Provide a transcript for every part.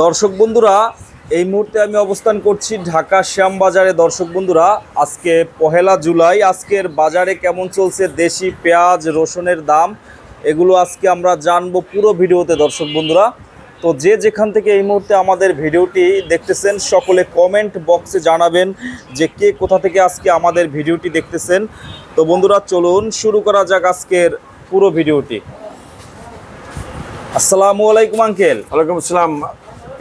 দর্শক বন্ধুরা, এই মুহূর্তে আমি অবস্থান করছি ঢাকা শ্যামবাজারে। দর্শক বন্ধুরা, আজকে পহেলা জুলাই। আজকের বাজারে কেমন চলছে দেশি পেঁয়াজ, রসুনের দাম, এগুলো আজকে আমরা জানবো পুরো ভিডিওতে। দর্শক বন্ধুরা, তো যে যেখান থেকে এই মুহূর্তে আমাদের ভিডিওটি দেখতেছেন, সকলে কমেন্ট বক্সে জানাবেন যে কে কোথা থেকে আজকে আমাদের ভিডিওটি দেখতেছেন। তো বন্ধুরা, চলুন শুরু করা যাক আজকের পুরো ভিডিওটি। আসসালামু আলাইকুম আঙ্কেল। ওয়ালাইকুম আসসালাম।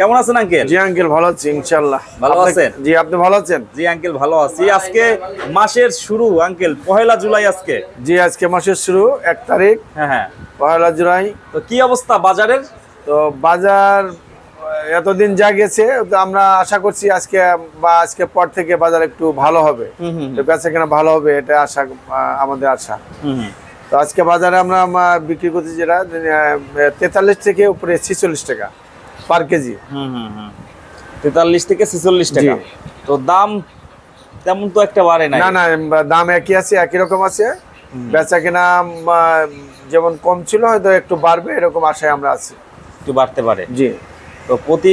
কেমন আছেন আঙ্কেল? জি আঙ্কেল, ভালো আছি ইনশাআল্লাহ। ভালো আছেন? জি, আপনি ভালো আছেন? জি আঙ্কেল, ভালো আছি। আজকে মাসের শুরু আঙ্কেল, পহেলা জুলাই আজকে। জি, আজকে মাসের শুরু 1 তারিখ। হ্যাঁ, পহেলা জুলাই। তো কি অবস্থা বাজারের? তো বাজার এতদিন যা গেছে, তো আমরা আশা করছি আজকে বা আজকে পর থেকে বাজার একটু ভালো হবে। তো বেচা কেনা ভালো হবে, এটা আশা, আমাদের আশা। তো আজকে বাজারে আমরা বিক্রি করছি যেটা 43 থেকে উপরে 46 টাকা পার কেজি। 43 থেকে 46 টাকা। তো দাম তেমন তো একটা বাড়ে না? না, দাম একই আছে, একই রকম আছে। বেচা কেনা যেমন কম ছিল, হয়তো একটু বাড়বে এরকম আশায় আমরা আছি। একটু বাড়তে পারে। জি। তো প্রতি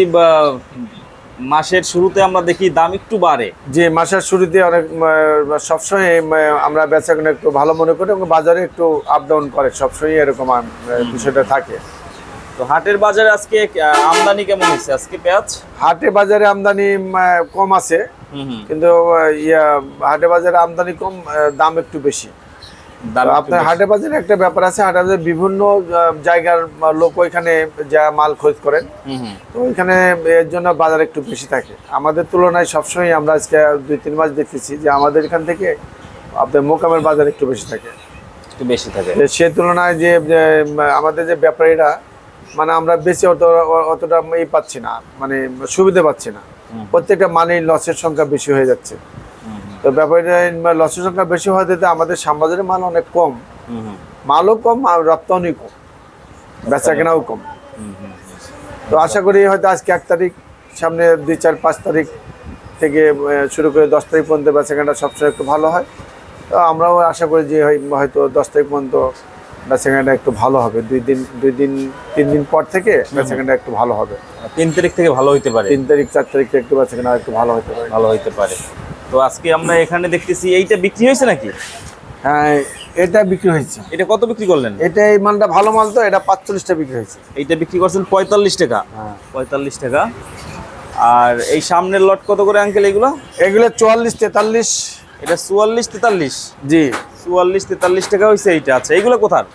মাসের শুরুতে আমরা দেখি দাম একটু বাড়ে। যে মাসের শুরুতে অনেক সবসময় আমরা বেচা কেনা একটু ভালো মনে করি এবং বাজারে একটু আপ ডাউন করে, সবসময় এরকম বিষয়টা থাকে। তো হাটের বাজারে আজকে আমদানি কেমন হয়েছে আজকে পেঁয়াজ? হাটে বাজারে আমদানি কম আছে, কিন্তু হাটে বাজারে আমদানি কম, দাম একটু বেশি। আপনার হাটে বাজারে একটা ব্যাপার আছে, হাটে বাজারে বিভিন্ন জায়গার লোক ওইখানে যা মাল খোঁজ করেন, তো ওইখানে এর জন্য বাজার একটু বেশি থাকে। আমাদের তুলনায় সবসময় আমরা আজকে 2-3 মাস দেখতেছি যে আমাদের এখান থেকে আপনার মোকামের বাজার একটু বেশি থাকে। একটু বেশি থাকে। সে তুলনায় যে আমাদের যে ব্যাপারীরা, মানে আমরা বেশি অতটা পাচ্ছি না, মানে সুবিধা পাচ্ছি না। প্রত্যেকটা মানেই লসের সংখ্যা বেশি হয়ে যাচ্ছে। তো ব্যাপারীরা লসের সংখ্যা বেশি হওয়াতে আমাদের শ্যামবাজারের মাল অনেক কম, মালও কম আর রপ্তানি কম, বেচা কেনাও কম। তো আশা করি হয়তো আজকে 1 তারিখ, সামনে 2-4-5 তারিখ থেকে শুরু করে 10 তারিখ পর্যন্ত বেচা কেনাটা সবসময় একটু ভালো হয়। তো আমরাও আশা করি যে হয়তো 10 তারিখ পর্যন্ত বেচা কেনাটা একটু ভালো হবে। 3 দিন পর থেকে বেচা কেনাটা একটু ভালো হবে। 3 তারিখ থেকে ভালো হইতে পারে। 3 তারিখ 4 তারিখ একটু বেচা কেনা একটু ভালো হতে পারে। ভালো হইতে পারে। তো আজকে আমরা এখানে দেখতেছি এইটা বিক্রি হয়েছে নাকি? হ্যাঁ, এটা বিক্রি হয়েছে। এটা কত বিক্রি করলেন? এটা এই মালটা ভালো মাল, তো এটা 45 টাকা বিক্রি হয়েছে। এইটা বিক্রি করছেন 45 টাকা। 45 টাকা। আর এই সামনের লট কত করে আঙ্কেল এগুলো? এগুলো 44-43। এটা 44-43। জি, 44-43 টাকা হয়েছে এইটা। আচ্ছা, এইগুলো কোথার?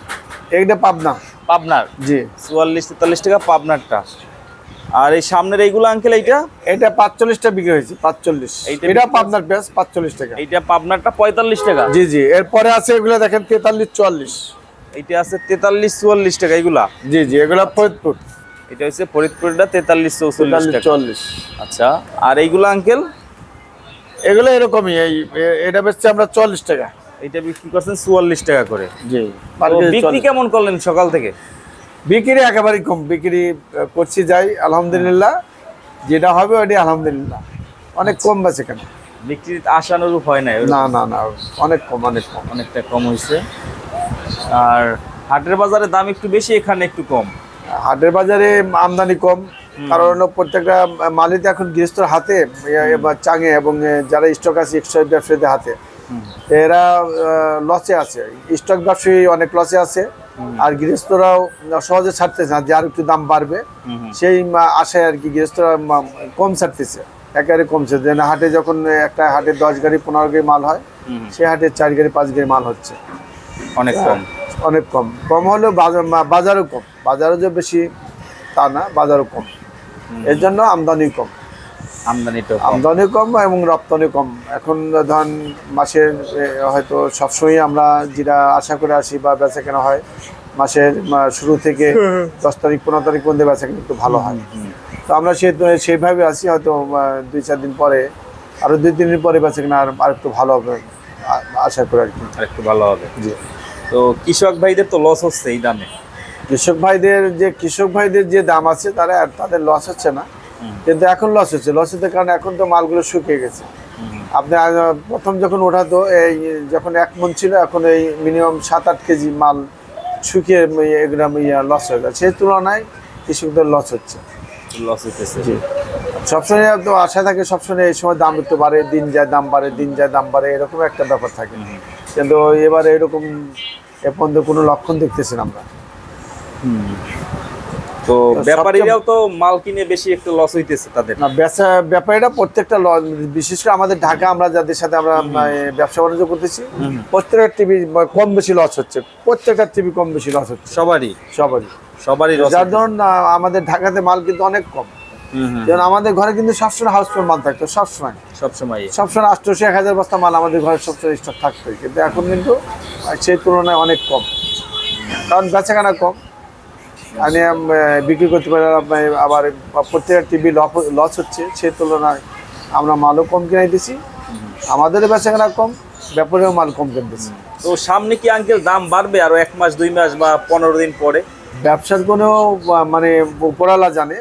এইটা পাবনা। পাবনার? জি। 44-43 টাকা পাবনারটা। আর এই সামনের এইগুলো আঙ্কেল এইটা? এটা 45 টাকা বিক্রি হয়েছে। 45। এটা পাবনার পেঁয়াজ 45 টাকা। এইটা পাবনারটা 45 টাকা। জি জি। এরপরে আছে এগুলো দেখেন 43-44। এইটা আছে 43-44 টাকা এগুলা। জি জি, এগুলো ফরিদপুর। এটা হচ্ছে ফরিদপুরটা 43-44 টাকা। 43-44। আচ্ছা, আর এইগুলো আঙ্কেল? এগুলো এরকমই, এটা বেচছি আমরা 40 টাকা। এইটা বিক্রি করছেন 44 টাকা করে। জি। বিক্রি কেমন করলেন সকাল থেকে? বিক্রি একেবারেই কম বিক্রি করছি, যাই আলহামদুলিল্লাহ, যেটা হবে ওইটাই আলহামদুলিল্লাহ। অনেক কম বেচে কেন, বিক্রি আশানুরূপ হয় না? না, অনেক কম, অনেকটা কম হয়েছে। আর হাটের বাজারে দাম একটু বেশি, এখানে একটু কম। হাটের বাজারে আমদানি কম, কারণ প্রত্যেকটা মালিক এখন গৃহস্থর হাতে চাঙে, এবং যারা স্টক আছে স্টক ব্যবসায়ীদের হাতে, এরা লসে আছে। স্টক ব্যবসায়ী অনেক লসে আছে, আর গৃহস্থরাও সহজে ছাড়তেছে না যে আর একটু দাম বাড়বে, সেই আশায় আর কি গৃহস্থরা কম ছাড়তেছে, একেবারে কমছে। যে হাটে যখন একটা হাটে 10 গাড়ি 15 গাড়ি মাল হয়, সেই হাটে 4 গাড়ি 5 গাড়ি মাল হচ্ছে। অনেক কম, অনেক কম হলেও বাজারও কম। বাজারও যে বেশি তা না, বাজারও কম। এর জন্য আমদানি কম, আমদানি কম এবং রপ্তানি কম। এখন ধরেন মাসের হয়তো সবসময় আমরা যেটা আশা করে আসি বা বেচা কেনা হয়, মাসের শুরু থেকে 10 তারিখ 15 তারিখ পর্যন্ত বেচা কেনা একটু ভালো হয়। তো আমরা সেইভাবে আসি, হয়তো 2-4 দিন পরে, আরও 2-3 দিন পরে বেচা কেনা আর একটু ভালো হবে আশা করি আর কি, আর একটু ভালো হবে। জি। তো কৃষক ভাইদের তো লস হচ্ছে এই দামে। কৃষক ভাইদের যে দাম আছে, তাদের লস হচ্ছে না, কিন্তু এখন লস হচ্ছে কারণ এখন তো মালগুলো শুকিয়ে গেছে। আপনি প্রথম যখন ওঠাতো, এই যখন 1 মণ ছিল, এখন এই মিনিমাম 7-8 কেজি মাল শুকিয়ে এগুলো লস হয়ে গেছে। সেই তুলনায় কৃষকদের লস হচ্ছে। লস হইতেছে। জি। সবসময় তো আশা থাকে সবসময় এই সময় দাম একটু বাড়ে, দিন যায় দাম বাড়ে, দিন যায় দাম বাড়ে, এরকম একটা ব্যাপার থাকে। কিন্তু এবারে এরকম এ পর্যন্ত কোনো লক্ষণ দেখতেছি না আমরা। তো ব্যাপারীরাও তো মাল কিনে বেশি একটু লস হইতেছে তাদের। না ব্যাপারীরা প্রত্যেকটা বিশেষ করে আমাদের ঢাকা আমরা যাদের সাথে আমরা ব্যবসা বাণিজ্য করতেছি, প্রত্যেকটা টিভি কম বেশি লস হচ্ছে, প্রত্যেকটা টিভি কম বেশি লস হচ্ছে সবারই সবারই যার ধরুন আমাদের ঢাকাতে মাল কিন্তু অনেক কম। যেমন আমাদের ঘরে কিন্তু সবসময় হাউসফুল মাল থাকতো, সবসময় 800-1000 বস্তা মাল আমাদের ঘরে সবসময় স্টক থাকতো, কিন্তু এখন কিন্তু সেই তুলনায় অনেক কম, কারণ বেচাকেনা কম। আমি বিক্রি করতে পারি, আবার প্রত্যেকটা টিভি লস হচ্ছে, সেই তুলনায় আমরা মালও কম কিনে দিচ্ছি, আমাদেরও বেচাকেনা কম, ব্যাপারেও মাল কম কিনতেছি। তো সামনে কি আঙ্কেল দাম বাড়বে আরো 1 মাস 2 মাস বা 15 দিন পরে? ব্যবসার কোনো মানে উপরালা জানে।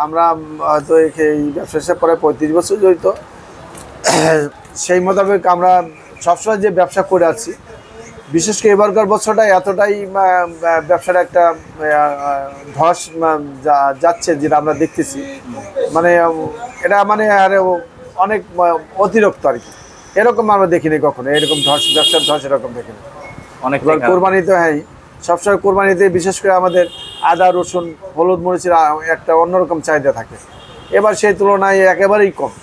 আমরা হয়তো এই ব্যবসার সাথে প্রায় 35 বছর জড়িত, সেই মোতাবেক আমরা সবসময় যে ব্যবসা করে আছি, বিশেষ করে এবারকার বছরটা এতটাই ব্যবসার একটা ধস যাচ্ছে যেটা আমরা দেখতেছি, মানে এটা মানে আর অনেক অতিরিক্ত আর কি, এরকম আমরা দেখিনি কখনো, এরকম ব্যবসার ধস এরকম দেখিনি অনেক। কোরবানিতে হ্যাঁ, সবসময় কোরবানিতে বিশেষ করে আমাদের আদা রসুন হলুদ মরিচের একটা অন্যরকম চাহিদা থাকে, এবার সেই তুলনায় একেবারেই কম,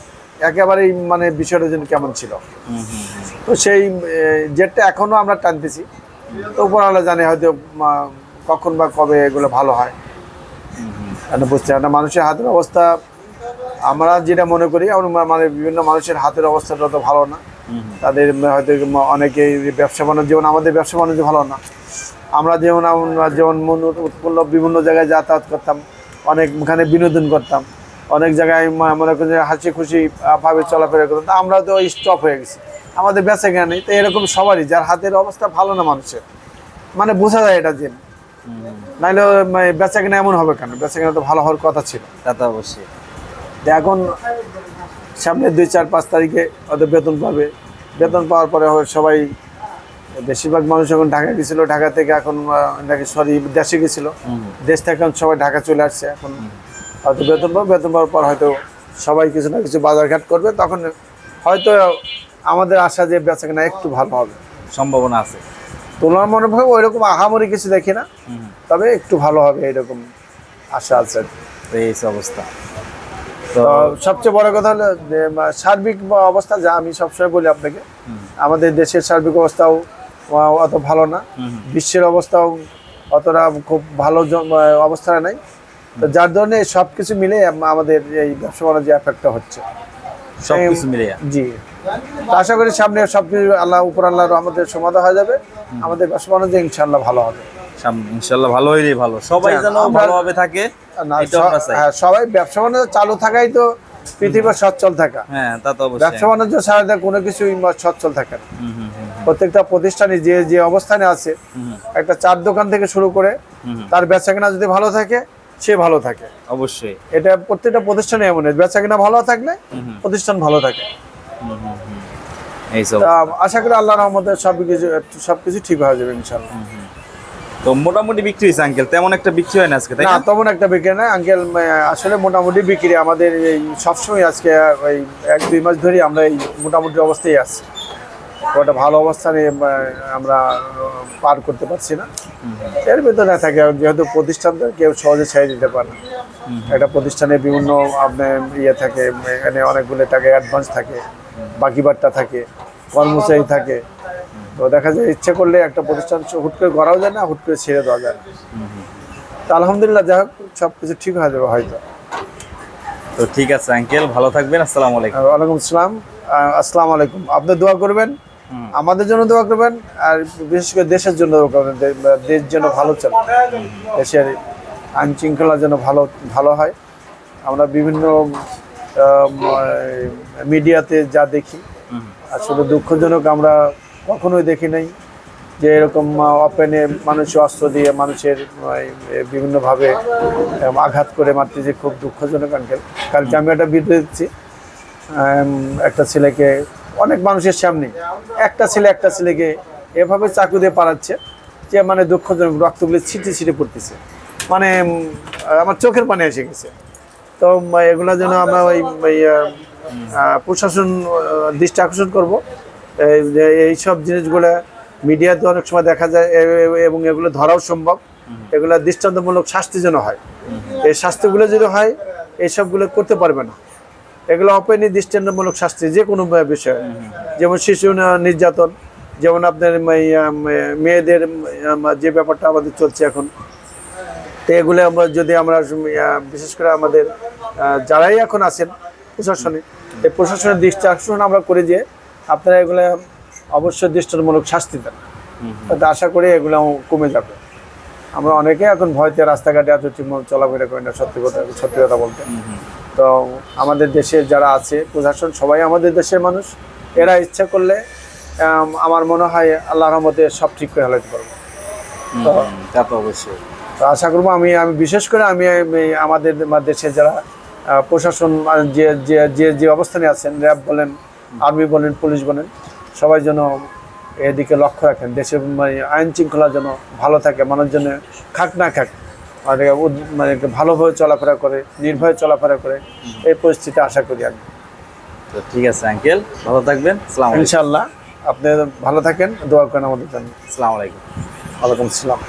একেবারেই মানে বিষয়টা যেন কেমন ছিল। তো সেই যেটা এখনো আমরা টানতেছি, তো উপরওয়ালা জানে হয়তো কখন বা কবে এগুলো ভালো হয়, বুঝতে পারি না। মানুষের হাতের অবস্থা আমরা যেটা মনে করি, মানে বিভিন্ন মানুষের হাতের অবস্থাটা তো ভালো না, তাদের হয়তো অনেকেই ব্যবসা বাণিজ্য, যেমন আমাদের ব্যবসা বাণিজ্য ভালো না। আমরা যেমন মন উৎপন্ন বিভিন্ন জায়গায় যাতায়াত করতাম, অনেকখানে বিনোদন করতাম, অনেক জায়গায় মনে করেন যে হাসি খুশি ভাবে চলাফেরা করতাম, আমরা তো স্টপ হয়ে গেছি, আমাদের বেচা কেনা নেই। তো এরকম সবারই, যার হাতের অবস্থা ভালো না মানুষের, মানে বোঝা যায় এটা, যে নাইলে বেচা কেনা এমন হবে কেন, বেচা কেনা তো ভালো হওয়ার কথা ছিল। তা তো অবশ্যই। এখন সামনে 2-4-5 তারিখে হয়তো বেতন পাবে, বেতন পাওয়ার পরে সবাই, বেশিরভাগ মানুষ এখন ঢাকা গেছিলো, ঢাকা থেকে এখন নাকি দেশে গেছিলো, দেশ থেকে এখন সবাই ঢাকা চলে আসছে, এখন হয়তো বেতন পাবো, বেতন পাওয়ার পর হয়তো সবাই কিছু না কিছু বাজারঘাট করবে, তখন হয়তো আমাদের আশা যে বেচাকেনা একটু ভালো হবে, সম্ভাবনা আছে। তুলনা মনে হয় ওইরকম আহামরি কিছু দেখি না, তবে একটু ভালো হবে এরকম আশা আছে। এই অবস্থা। তো সবচেয়ে বড় কথা হলো যে সার্বিক অবস্থা, যা আমি সবসময় বলি আপনাকে, আমাদের দেশের সার্বিক অবস্থাও অত ভালো না, বিশ্বের অবস্থাও অতটা খুব ভালো অবস্থায় নাই। তো যার ধরনের সবকিছু মিলে আমাদের এই ব্যবসা বাণিজ্য এফেক্টটা হচ্ছে সবকিছু মিলে। জি, আশা করি সামনে সবকিছু উপর আল্লাহর আমাদের সমাধান হয়ে যাবে, আমাদের ব্যবসা বাণিজ্য ইনশাআল্লাহ ভালো হবে। সামনে ইনশাআল্লাহ ভালো হইলেই ভালো, সবাই যেন ভালোভাবে থাকে। হ্যাঁ, সবাই ব্যবসা বাণিজ্য চালু থাকাই তো পৃথিবীর সচ্ছল থাকা। হ্যাঁ, তা তো অবশ্যই। ব্যবসা বাণিজ্য ছাড়া কোনো কিছুই সচ্ছল থাকে না। প্রত্যেকটা প্রতিষ্ঠানে যে অবস্থানে আছে, একটা চার দোকান থেকে শুরু করে তার বেচাকেনা যদি ভালো থাকে, সে ভালো থাকে অবশ্যই। এটা প্রত্যেকটা প্রতিষ্ঠানে এমন, বেচাকেনা ভালো থাকলে প্রতিষ্ঠান ভালো থাকে। আশা করি আল্লাহর রহমতে সবকিছু ঠিক হয়ে যাবে ইনশাআল্লাহ। তো মোটামুটি বিক্রি হয়েছে আঙ্কেল, তেমন একটা বিক্রি হয় না আজকে, তাই না? না, তেমন একটা বিক্রি না আঙ্কেল, আসলে মোটামুটি বিক্রি আমাদের এই সবসময়, আজকে ওই 1-2 মাস ধরে আমরা এই মোটামুটি অবস্থায় আছি, ওটা ভালো অবস্থানে আমরা পার করতে পারছি না। এর ভিতরে থাকে, যেহেতু প্রতিষ্ঠান তো কেউ সহজে ছেড়ে দিতে পারে না, একটা প্রতিষ্ঠানে বিভিন্ন আপনার থাকে, এখানে অনেকগুলো টাকা অ্যাডভান্স থাকে, বাকি বাট্টা থাকে, কর্মচারী থাকে, তো দেখা যায় ইচ্ছে করলে একটা প্রতিষ্ঠান হুট করে করাও যায় না, হুট করে ছেড়ে দেওয়া যায় না। তো আলহামদুলিল্লাহ, যাই হোক সব কিছু ঠিক হয়ে যাবে হয়তো। তো ঠিক আছে আঙ্কেল, ভালো থাকবেন। আসসালামু আলাইকুম। ওয়ালাইকুম আসসালাম। আসসালামু আলাইকুম। আপনি দোয়া করবেন, আমাদের জন্য দোয়া করবেন, আর বিশেষ করে দেশের জন্য দোয়া করবেন, দেশ যেন ভালো চলে, দেশের আইন শৃঙ্খলা যেন ভালো হয়। আমরা বিভিন্ন মিডিয়াতে যা দেখি, আসলে দুঃখজনক, আমরা কখনোই দেখি নাই যে এরকম ওপেনে মানুষ অস্ত্র দিয়ে মানুষের বিভিন্নভাবে আঘাত করে মারতেছে, খুব দুঃখজনক আঙ্কেল। কালকে আমি একটা ভিডিও দিচ্ছি, একটা ছেলেকে, অনেক মানুষের সামনে একটা ছেলেকে এভাবে চাকু দিয়ে পালাচ্ছে, যে মানে দুঃখজনক, রক্তগুলি ছিটে ছিটে পড়তেছে, মানে আমার চোখের পানি এসে গেছে। তো এগুলোর জন্য আমরা ওই প্রশাসন দৃষ্টি আকর্ষণ করব যে এইসব জিনিসগুলো মিডিয়াতে অনেক সময় দেখা যায় এবং এগুলো ধরাও সম্ভব, এগুলো দৃষ্টান্তমূলক শাস্তি যেন হয়। এই শাস্তিগুলো যদি হয় এইসবগুলো করতে পারবে না, এগুলো অপেনি দৃষ্টান্তমূলক শাস্তি যে কোনো বিষয়ে, যেমন শিশু নির্যাতন, যেমন আপনার মেয়েদের যে ব্যাপারটা আমাদের চলছে এখন, তো এগুলো আমরা যদি আমরা বিশেষ করে আমাদের যারাই এখন আছেন প্রশাসনে, এই প্রশাসনের দৃষ্টি আকর্ষণ আমরা করি যে আপনারা এগুলো অবশ্যই দৃষ্টান্তমূলক শাস্তি দেন, তাতে আশা করি এগুলো কমে যাবে। আমরা অনেকে এখন ভয়তে রাস্তাঘাটে এত ঠিকমতো চলাফেরা করি না, সত্যি কথা বলতে। তো আমাদের দেশের যারা আছে প্রশাসন সবাই আমাদের দেশের মানুষ, এরা ইচ্ছা করলে আমার মনে হয় আল্লাহর রহমতে সব ঠিক করে ফেলাতে পারবো। তো তা তো অবশ্যই। তো আশা করবো আমি বিশেষ করে আমি আমাদের দেশের যারা প্রশাসন যে যে যে যে অবস্থানে আছেন, র্যাব বলেন, আর্মি বলেন, পুলিশ বলেন, সবাই যেন এদিকে লক্ষ্য রাখেন, দেশের আইন শৃঙ্খলা যেন ভালো থাকে, মানুষ যেন খাক না খাক, মানে ভালোভাবে চলাফেরা করে, নির্ভয়ে চলাফেরা করে, এই পরিস্থিতি আশা করি আমি। তো ঠিক আছে আঙ্কেল, ভালো থাকবেন। আসসালামু আলাইকুম। ইনশাআল্লাহ আপনি ভালো থাকেন, দোয়া করেন আমাদের জন্য। আসসালামু আলাইকুম। ওয়ালাইকুম আসসালাম।